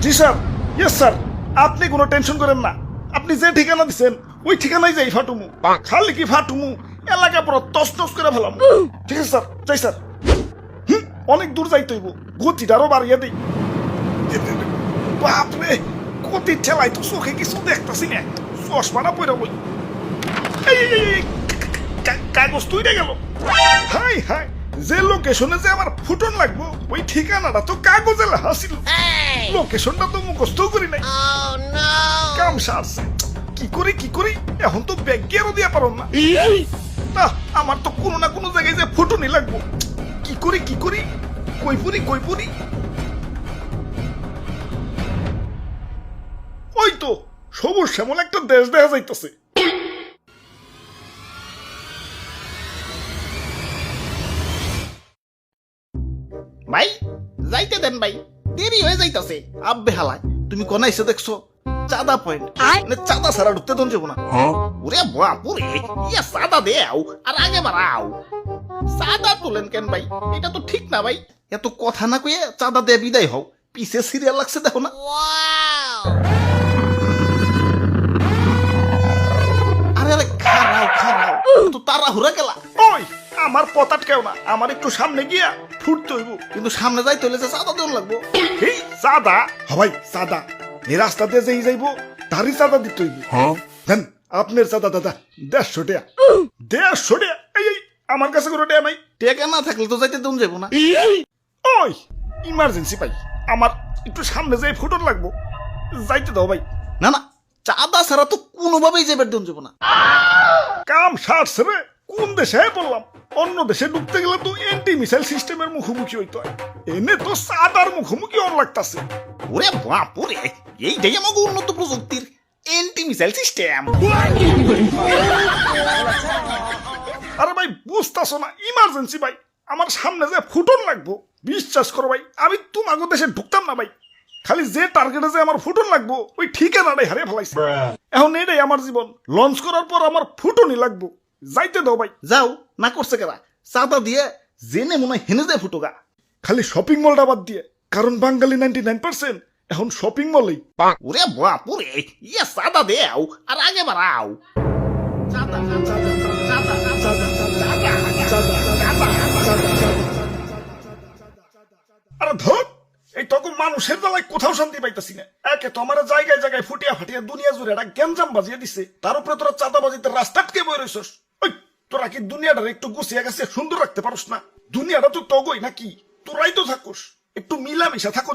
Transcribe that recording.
জি sir, yes sir, আপনি কোনো tension করেন না। আপনি যে ঠিকানা দিচ্ছেন ওই ঠিকানায় যাই ফাটুমু। খালি কি ফাটুমু, এলাকা পুরো তছনছ করে ফেলাম। ঠিক আছে স্যার, যাই স্যার। অনেক দূর যাইতে হইব, গতিটারও বাড়িয়ে দিই। বাপরে, গতি ঠেলাই তো চোখে কিছু দেখতেছি না, চশমাটা পড়ে বই। কাগজ তুই গেল। হাই হাই, যে লোকেশনে যে আমার ফুটন লাগবো ওই ঠিকানাটা তো কাগজে লেখা ছিল। লোকেশনটা তো মুখস্থ করি নাই। কাম সারছে, কি করি এখন তো ব্যাগ গিয়েও দিয়া পারো না। না, আমার তো কোনো না কোনো জায়গায় যে ফুটনই লাগবো। কি করি কই পুরি। ওই তো সবুজ শ্যামল একটা দেশ দেখা যাইতেছে। ভাই যাইতে দেন ভাই, দেরি হয়ে যাইতাছে। আব্বে হালায়, তুমি কোন এসে দেখছো? চাঁদা পয়েন্ট, মানে চাঁদা ছাড়া ঢুকতে দন যাবো না। ওরে বাপুরে, ইয়া চাঁদা দেও আর আগে বাড়াও। চাঁদা তোলেন কেন ভাই? এটা তো ঠিক না ভাই। এত কথা না কয়ে চাঁদা দিয়ে বিদায় হও, পিছে সিরিয়াল লাগছে দেখো না। আরে আরে খারাও, তো তারা হুরা গেলা। ওই আমার পথ আটকেও না, আমার একটু সামনে গিয়া ফুটতে হইব। কিন্তু সামনে যাইতে হলে যে চাঁদা দেন লাগবো। এই চাঁদা হবাই চাঁদা, এই রাস্তা দিয়ে যেই যাইব তারই চাঁদা দিতে হইব। দেন আপনার চাঁদা দাদা 150 টাকা। 150 টাকা? এই আমার কাছে কোনো টাকা নাই। টেকা না থাকলে তো যাইতে দেন যাবো না। ওই ইমার্জেন্সি ভাই, আমার একটু সামনে যাই ফুটন লাগবো, যাইতে দাও ভাই। না না, চাঁদা ছাড়া তো কোনোভাবেই যাবে দেন যাবো না। কাম সারছে রে, কোন দেশে বললাম? অন্য দেশে ঢুকতে গেলে তো এন্টি মিসাইল সিস্টেমের মুখোমুখি হইতো, এনে তো চাঁদার মুখোমুখি অন লাগতাছে। ওরে বাপুরে, এইটাই আমাকে উন্নত প্রযুক্তির এন্টি মিসাইল সিস্টেম। আরে ভাই বুঝতাছো না, ইমার্জেন্সি ভাই, আমার সামনে যে ফুটন লাগবো। বিশ্বাস করো ভাই, আমি তোমাকে দেশে ঢুকতাম না ভাই। খালি যে টার্গেটে যে আমার ফুটন লাগবো ওই ঠিকানাটাই হারিয়ে ফেলাইছে। এখন এটাই আমার জীবন, লঞ্চ করার পর আমার ফুটনই লাগবো, যাইতে দাও ভাই। যাও, না করছে কেরা? চাঁদা দিয়ে জেনে মনে হয় হেনে যায় ফুটোগা। খালি শপিং মলটা বাদ দিয়ে, কারণ বাঙালি 99% এখন শপিং মলেই। ওরে বাপুরে, ইয়া চাঁদা দেও আর আগে বাড়াও। চাঁদা, চাঁদা, চাঁদা, চাঁদা, আরে ধর, এই তখন মানুষের বেলায় কোথাও শান্তি পাইতেছি না। একে তো আমার জায়গায় জায়গায় ফুটিয়া ফাটিয়া দুনিয়া জুড়ে একটা গ্যাঞ্জাম বাজিয়ে দিছে, তার উপরে তোরা চাঁদাবাজিতে রাস্তা আটকে বই রইছস। ওই তোরা কি দুনিয়াটার একটু গুছিয়ে গেছে সুন্দর রাখতে পারস না? দুনিয়াটা তো তগই নাকি, তোরাই তো থাকুস, একটু মিলামিশা থাকুন।